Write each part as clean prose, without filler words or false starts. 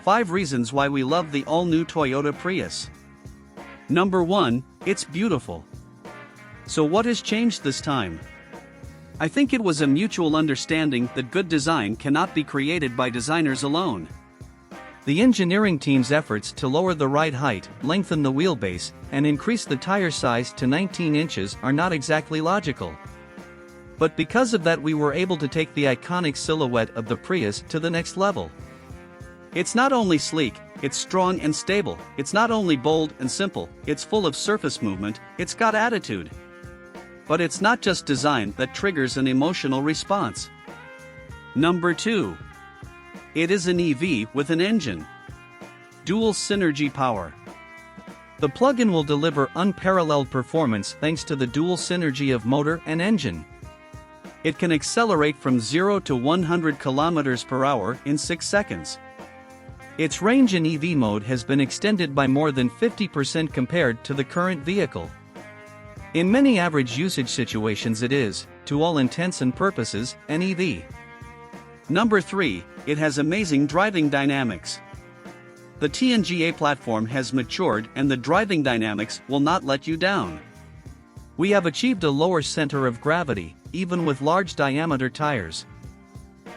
5 reasons why we love the all-new Toyota Prius. Number 1, it's beautiful. So what has changed this time? I think it was a mutual understanding that good design cannot be created by designers alone. The engineering team's efforts to lower the ride height, lengthen the wheelbase, and increase the tire size to 19 inches are not exactly logical. But because of that, we were able to take the iconic silhouette of the Prius to the next level. It's not only sleek, it's strong and stable. It's not only bold and simple, it's full of surface movement, it's got attitude. But it's not just design that triggers an emotional response. Number 2. It is an EV with an engine. Dual synergy power. The plug-in will deliver unparalleled performance thanks to the dual synergy of motor and engine. It can accelerate from 0 to 100 km per hour in 6 seconds. Its range in EV mode has been extended by more than 50% compared to the current vehicle. In many average usage situations it is, to all intents and purposes, an EV. Number 3, it has amazing driving dynamics. The TNGA platform has matured and the driving dynamics will not let you down. We have achieved a lower center of gravity, even with large diameter tires.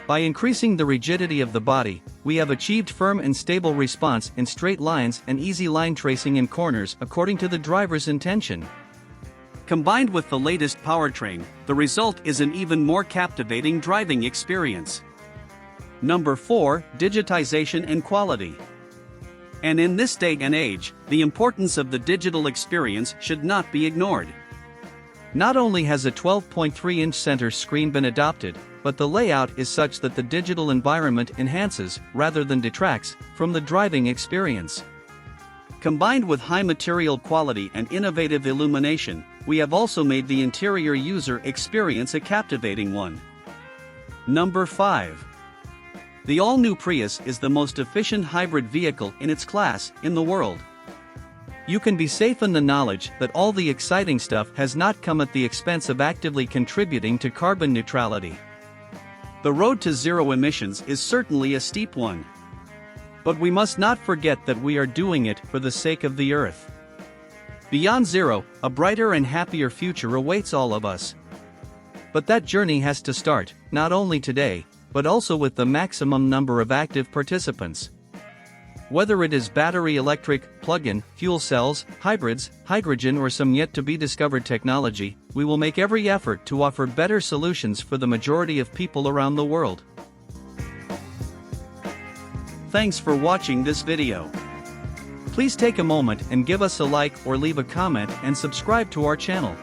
By increasing the rigidity of the body, we have achieved firm and stable response in straight lines and easy line tracing in corners according to the driver's intention. Combined with the latest powertrain, the result is an even more captivating driving experience. Number 4, digitization and quality. And in this day and age, the importance of the digital experience should not be ignored. Not only has a 12.3-inch center screen been adopted, but the layout is such that the digital environment enhances, rather than detracts, from the driving experience. Combined with high material quality and innovative illumination, we have also made the interior user experience a captivating one. Number 5. The all-new Prius is the most efficient hybrid vehicle in its class in the world. You can be safe in the knowledge that all the exciting stuff has not come at the expense of actively contributing to carbon neutrality. The road to zero emissions is certainly a steep one. But we must not forget that we are doing it for the sake of the Earth. Beyond zero, a brighter and happier future awaits all of us. But that journey has to start, not only today, but also with the maximum number of active participants. Whether it is battery electric, plug-in, fuel cells, hybrids, hydrogen or some yet-to-be-discovered technology, we will make every effort to offer better solutions for the majority of people around the world. Thanks for watching this video. Please take a moment and give us a like or leave a comment and subscribe to our channel.